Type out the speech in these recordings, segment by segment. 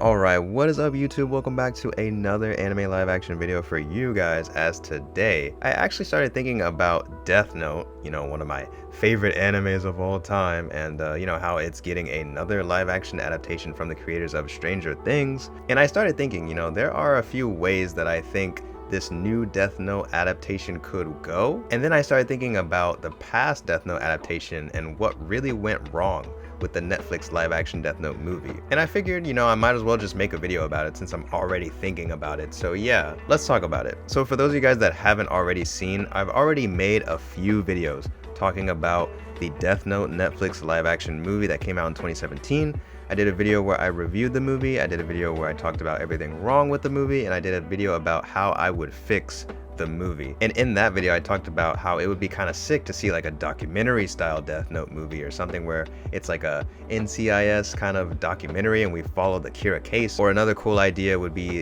Alright, what is up YouTube? Welcome back to another anime live action video for you guys. As today, I actually started thinking about Death Note, one of my favorite animes of all time, and how it's getting another live action adaptation from the creators of Stranger Things. And I started thinking, there are a few ways that I think this new Death Note adaptation could go. And then I started thinking about the past Death Note adaptation and what really went wrong with the Netflix live action Death Note movie. And I figured, I might as well just make a video about it since I'm already thinking about it. So yeah, let's talk about it. So for those of you guys that haven't already seen, I've already made a few videos talking about the Death Note Netflix live action movie that came out in 2017. I did a video where I reviewed the movie, I did a video where I talked about everything wrong with the movie, and I did a video about how I would fix the movie. And in that video I talked about how it would be kind of sick to see like a documentary style Death Note movie or something where it's like a NCIS kind of documentary and we follow the Kira case. Or another cool idea would be,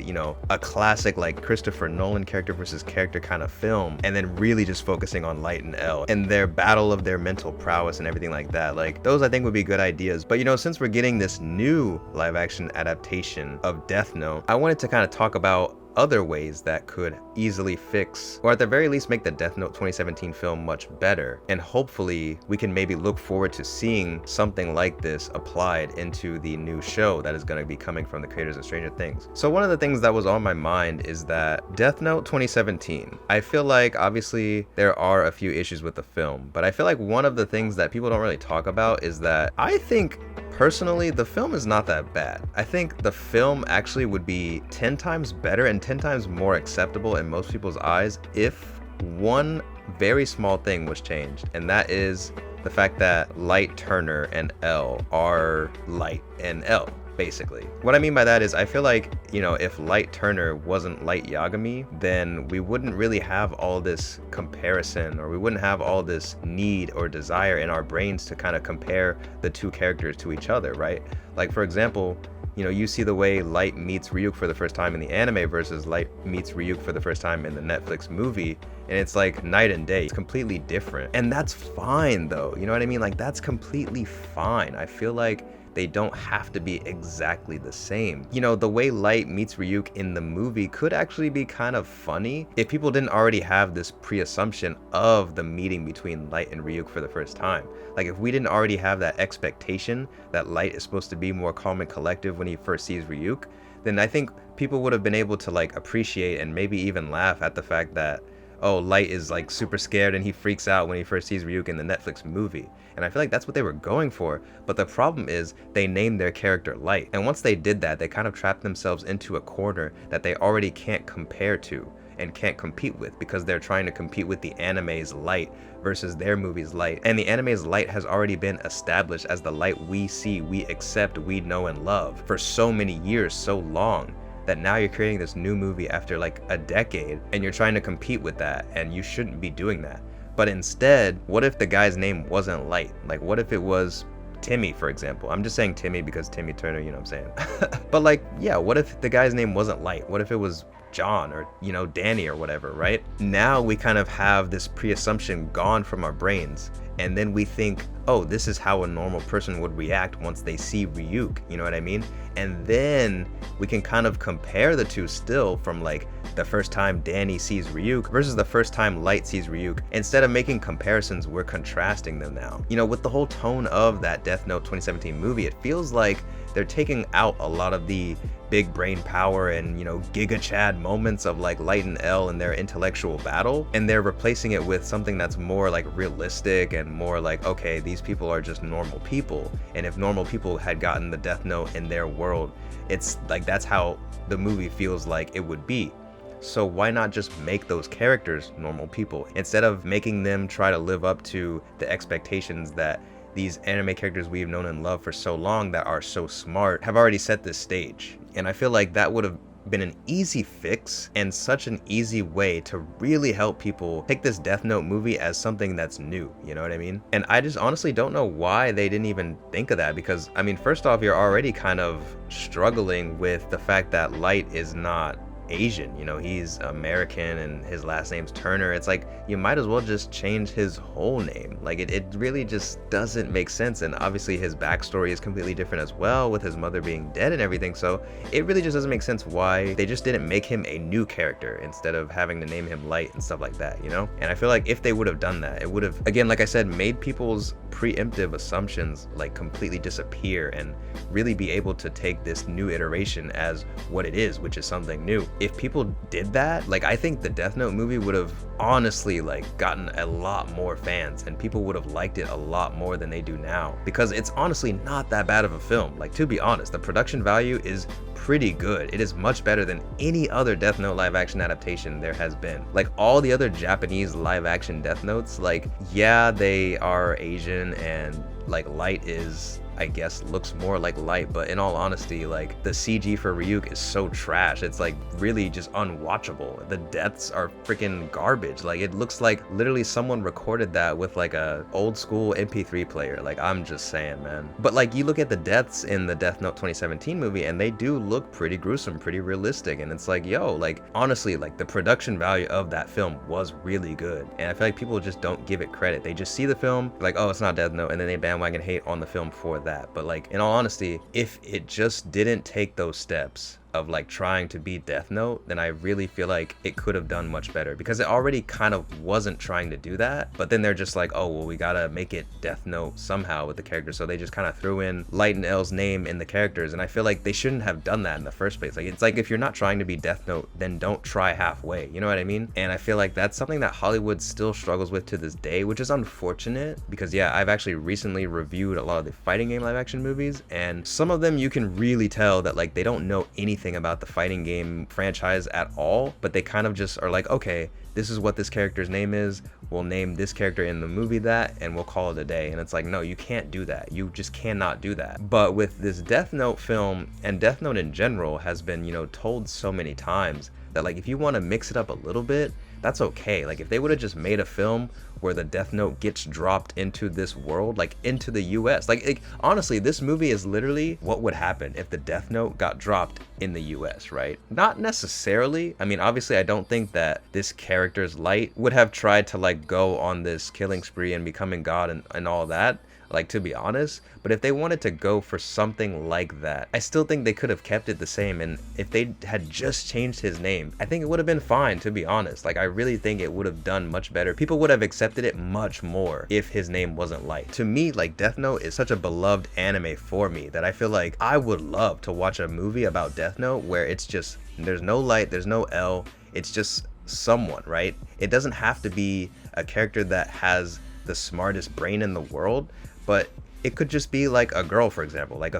a classic like Christopher Nolan character versus character kind of film, and then really just focusing on Light and L and their battle of their mental prowess and everything like that. Like those I think would be good ideas. But since we're getting this new live action adaptation of Death Note, I wanted to kind of talk about other ways that could easily fix, or at the very least make the Death Note 2017 film much better. And hopefully we can maybe look forward to seeing something like this applied into the new show that is going to be coming from the creators of Stranger Things. So one of the things that was on my mind is that Death Note 2017, I feel like obviously there are a few issues with the film, but I feel like one of the things that people don't really talk about is that I think personally, the film is not that bad. I think the film actually would be 10 times better and 10 times more acceptable in most people's eyes if one very small thing was changed, and that is the fact that Light Turner and L are Light and L. Basically. What I mean by that is I feel like, if Light Turner wasn't Light Yagami, then we wouldn't really have all this comparison, or we wouldn't have all this need or desire in our brains to kind of compare the two characters to each other, right? Like for example, you see the way Light meets Ryuk for the first time in the anime versus Light meets Ryuk for the first time in the Netflix movie, and it's like night and day. It's completely different. And that's fine though, you know what I mean? Like that's completely fine. I feel like they don't have to be exactly the same. The way Light meets Ryuk in the movie could actually be kind of funny if people didn't already have this pre-assumption of the meeting between Light and Ryuk for the first time. Like if we didn't already have that expectation that Light is supposed to be more calm and collective when he first sees Ryuk, then I think people would have been able to like appreciate and maybe even laugh at the fact that, oh, Light is like super scared and he freaks out when he first sees Ryuk in the Netflix movie. And I feel like that's what they were going for. But the problem is they named their character Light. And once they did that, they kind of trapped themselves into a corner that they already can't compare to and can't compete with, because they're trying to compete with the anime's Light versus their movie's Light. And the anime's Light has already been established as the Light we see, we accept, we know and love for so many years, so long, that now you're creating this new movie after like a decade and you're trying to compete with that, and you shouldn't be doing that. But instead, what if the guy's name wasn't Light? Like what if it was Timmy, for example? I'm just saying Timmy because Timmy Turner, you know what I'm saying? But like, yeah, what if the guy's name wasn't Light? What if it was John or, Danny or whatever, right? Now we kind of have this pre-assumption gone from our brains. And then we think, oh, this is how a normal person would react once they see Ryuk, you know what I mean? And then we can kind of compare the two still, from like the first time Danny sees Ryuk versus the first time Light sees Ryuk. Instead of making comparisons, we're contrasting them now. With the whole tone of that Death Note 2017 movie, it feels like they're taking out a lot of the big brain power and, Giga Chad moments of like Light and L in their intellectual battle, and they're replacing it with something that's more like realistic and more like, okay, these people are just normal people, and if normal people had gotten the Death Note in their world, it's like that's how the movie feels like it would be. So why not just make those characters normal people instead of making them try to live up to the expectations that these anime characters we've known and loved for so long, that are so smart, have already set this stage. And I feel like that would have been an easy fix and such an easy way to really help people take this Death Note movie as something that's new, you know what I mean? And I just honestly don't know why they didn't even think of that, because I mean, first off, you're already kind of struggling with the fact that Light is not Asian, you know, he's American and his last name's Turner. It's like, you might as well just change his whole name. Like, it really just doesn't make sense. And obviously his backstory is completely different as well, with his mother being dead and everything. So it really just doesn't make sense why they just didn't make him a new character instead of having to name him Light and stuff like that, you know? And I feel like if they would have done that, it would have, again, like I said, made people's preemptive assumptions like completely disappear and really be able to take this new iteration as what it is, which is something new. If people did that, like, I think the Death Note movie would have honestly like gotten a lot more fans, and people would have liked it a lot more than they do now, because it's honestly not that bad of a film. Like, to be honest, the production value is pretty good. It is much better than any other Death Note live action adaptation there has been. Like, all the other Japanese live action Death Notes, like, yeah, they are Asian and like Light is, I guess, looks more like Light, but in all honesty, like, the CG for Ryuk is so trash. It's like really just unwatchable. The deaths are freaking garbage. Like, it looks like literally someone recorded that with like a old school MP3 player. Like, I'm just saying, man. But like, you look at the deaths in the Death Note 2017 movie and they do look pretty gruesome, pretty realistic. And it's like, yo, like, honestly, like, the production value of that film was really good. And I feel like people just don't give it credit. They just see the film like, oh, it's not Death Note, and then they bandwagon hate on the film for that. But like, in all honesty, if it just didn't take those steps of like trying to be Death Note, then I really feel like it could have done much better, because it already kind of wasn't trying to do that. But then they're just like, oh, well, we gotta make it Death Note somehow with the characters, so they just kind of threw in Light and L's name in the characters, and I feel like they shouldn't have done that in the first place. Like, it's like, if you're not trying to be Death Note, then don't try halfway, you know what I mean? And I feel like that's something that Hollywood still struggles with to this day, which is unfortunate, because yeah, I've actually recently reviewed a lot of the fighting game live action movies, and some of them you can really tell that like they don't know anything about the fighting game franchise at all, but they kind of just are like, okay, this is what this character's name is, we'll name this character in the movie that, and we'll call it a day. And it's like, no, you can't do that. You just cannot do that. But with this Death Note film, and Death Note in general has been, you know, told so many times that like, if you want to mix it up a little bit, that's okay. Like, if they would have just made a film where the Death Note gets dropped into this world, like into the US, like honestly, this movie is literally what would happen if the Death Note got dropped in the US, right? Not necessarily. I mean, obviously, I don't think that this character's Light would have tried to like go on this killing spree and becoming God and all that, like, to be honest. But if they wanted to go for something like that, I still think they could have kept it the same. And if they had just changed his name, I think it would have been fine, to be honest. Like, I really think it would have done much better. People would have accepted it much more if his name wasn't Light. To me, like, Death Note is such a beloved anime for me that I feel like I would love to watch a movie about Death Note where it's just, there's no Light, there's no L, it's just someone, right? It doesn't have to be a character that has the smartest brain in the world, but it could just be like a girl, for example, like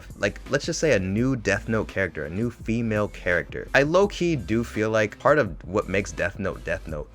let's just say a new Death Note character, a new female character. I low-key do feel like part of what makes Death Note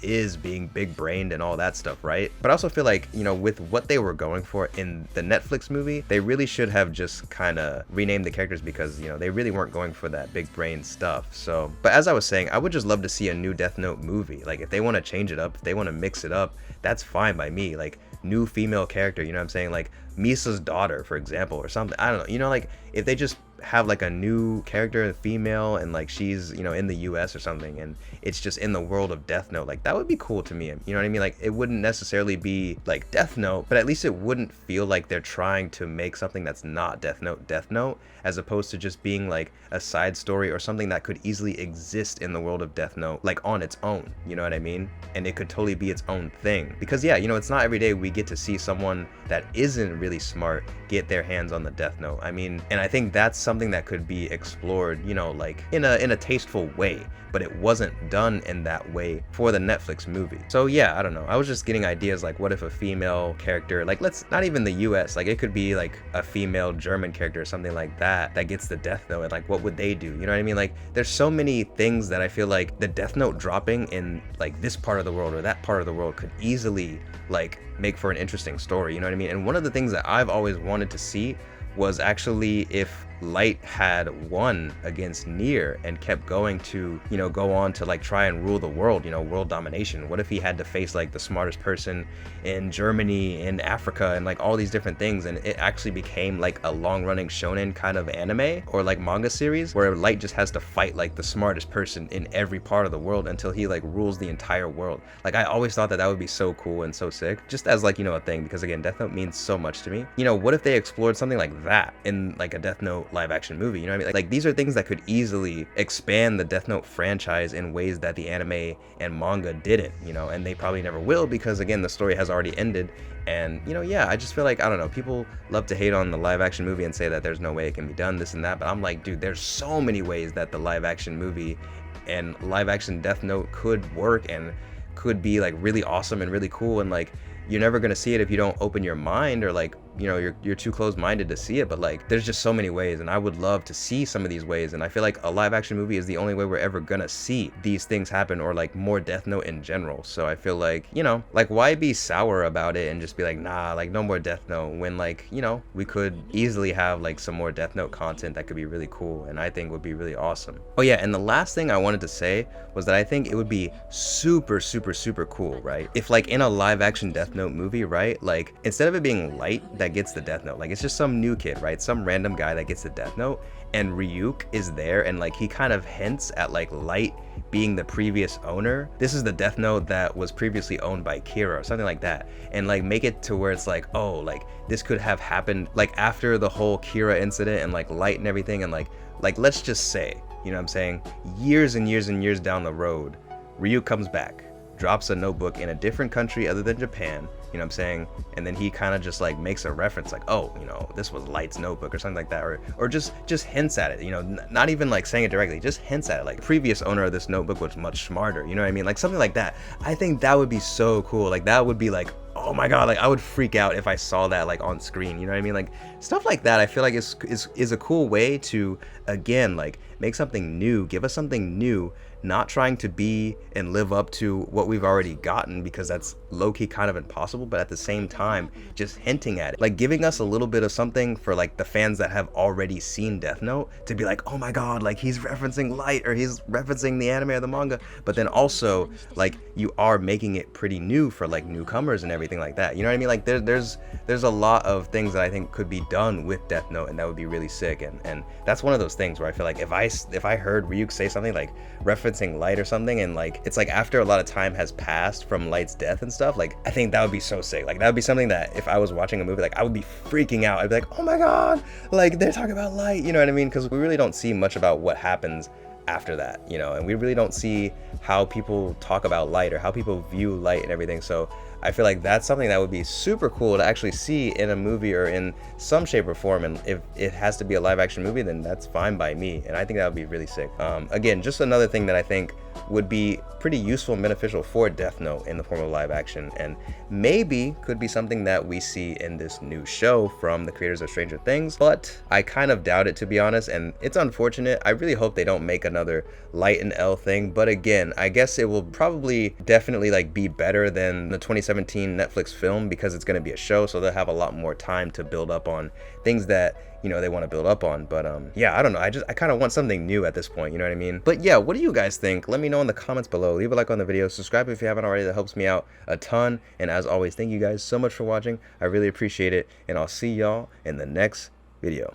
is being big brained and all that stuff, right? But I also feel like, you know, with what they were going for in the Netflix movie, they really should have just kind of renamed the characters, because, you know, they really weren't going for that big brain stuff. So, but as I was saying, I would just love to see a new Death Note movie. Like, if they want to change it up, if they want to mix it up, that's fine by me. Like, new female character, you know what I'm saying? Like Misa's daughter, for example, or something. I don't know, you know, like, if they just have like a new character, female, and like she's, you know, in the US or something, and it's just in the world of Death Note, like, that would be cool to me, you know what I mean? Like, it wouldn't necessarily be like Death Note, but at least it wouldn't feel like they're trying to make something that's not Death Note, as opposed to just being like a side story or something that could easily exist in the world of Death Note, like on its own, you know what I mean? And it could totally be its own thing, because yeah, you know, it's not every day we get to see someone that isn't really smart get their hands on the Death Note. I mean, and I think that's something that could be explored, you know, like in a tasteful way, but it wasn't done in that way for the Netflix movie. So yeah, I don't know, I was just getting ideas like, what if a female character, like, let's not even the US, like, it could be like a female German character or something like that gets the Death Note, and like, what would they do, you know what I mean? Like, there's so many things that I feel like the Death Note dropping in like this part of the world or that part of the world could easily like make for an interesting story, you know what I mean? And one of the things that I've always wanted to see was actually if Light had won against Nier and kept going to, you know, go on to like try and rule the world, you know, world domination? What if he had to face like the smartest person in Germany, in Africa, and like all these different things, and it actually became like a long-running shonen kind of anime or like manga series where Light just has to fight like the smartest person in every part of the world until he like rules the entire world? Like, I always thought that that would be so cool and so sick, just as like, you know, a thing, because again, Death Note means so much to me. You know, what if they explored something like that in like a Death Note live action movie? You know what I mean? Like these are things that could easily expand the Death Note franchise in ways that the anime and manga didn't, you know, and they probably never will, because again, the story has already ended. And, you know, yeah, I just feel like, I don't know, people love to hate on the live action movie and say that there's no way it can be done, this and that, but I'm like, dude, there's so many ways that the live action movie and live action Death Note could work and could be like really awesome and really cool. And like, you're never gonna see it if you don't open your mind, or like, you know, you're too close-minded to see it. But like, there's just so many ways, and I would love to see some of these ways. And I feel like a live action movie is the only way we're ever gonna see these things happen, or like more Death Note in general. So I feel like, you know, like, why be sour about it and just be like, nah, like no more Death Note, when like, you know, we could easily have like some more Death Note content that could be really cool, and I think would be really awesome. Oh yeah, and the last thing I wanted to say was that I think it would be super cool, right, if like in a live action Death Note movie, right, like instead of it being Light that gets the Death Note, like it's just some new kid, right, some random guy that gets the Death Note, and Ryuk is there, and like he kind of hints at like Light being the previous owner. This is the Death Note that was previously owned by Kira, or something like that, and like make it to where it's like, oh, like this could have happened like after the whole Kira incident and like Light and everything, and like let's just say, you know what I'm saying, years and years and years down the road, Ryuk comes back, drops a notebook in a different country other than Japan, you know what I'm saying, and then he kind of just like makes a reference like, oh, you know, this was Light's notebook or something like that, or just hints at it, you know, not even like saying it directly, just hints at it, like the previous owner of this notebook was much smarter, you know what I mean, like something like that. I think that would be so cool. Like that would be like, oh my god, like I would freak out if I saw that like on screen, you know what I mean? Like stuff like that I feel like is a cool way to, again, like make something new, give us something new, not trying to be and live up to what we've already gotten, because that's low-key kind of impossible, but at the same time just hinting at it, like giving us a little bit of something for like the fans that have already seen Death Note to be like, oh my god, like he's referencing Light, or he's referencing the anime or the manga, but then also like you are making it pretty new for like newcomers and everything like that, you know what I mean? Like there's a lot of things that I think could be done with Death Note, and that would be really sick. And that's one of those things where I feel like if I heard Ryuk say something like referencing Light or something, and like it's like after a lot of time has passed from Light's death and stuff, like I think that would be so sick. Like that would be something that if I was watching a movie, like I would be freaking out. I'd be like, oh my god, like they're talking about Light, you know what I mean? Because we really don't see much about what happens after that, you know, and we really don't see how people talk about Light or how people view Light and everything. So I feel like that's something that would be super cool to actually see in a movie or in some shape or form. And if it has to be a live action movie, then that's fine by me. And I think that would be really sick. Again, just another thing that I think would be pretty useful and beneficial for Death Note in the form of live action, and maybe could be something that we see in this new show from the creators of Stranger Things, but I kind of doubt it, to be honest, and it's unfortunate. I really hope they don't make another Light and L thing, but again, I guess it will probably definitely like be better than the 2017 Netflix film, because it's going to be a show, so they'll have a lot more time to build up on things that, you know, they want to build up on. But yeah, I don't know, I kind of want something new at this point, you know what I mean? But yeah, what do you guys think? Let me know in the comments below. Leave a like on the video, subscribe if you haven't already, that helps me out a ton. And as always, thank you guys so much for watching. I really appreciate it, and I'll see y'all in the next video.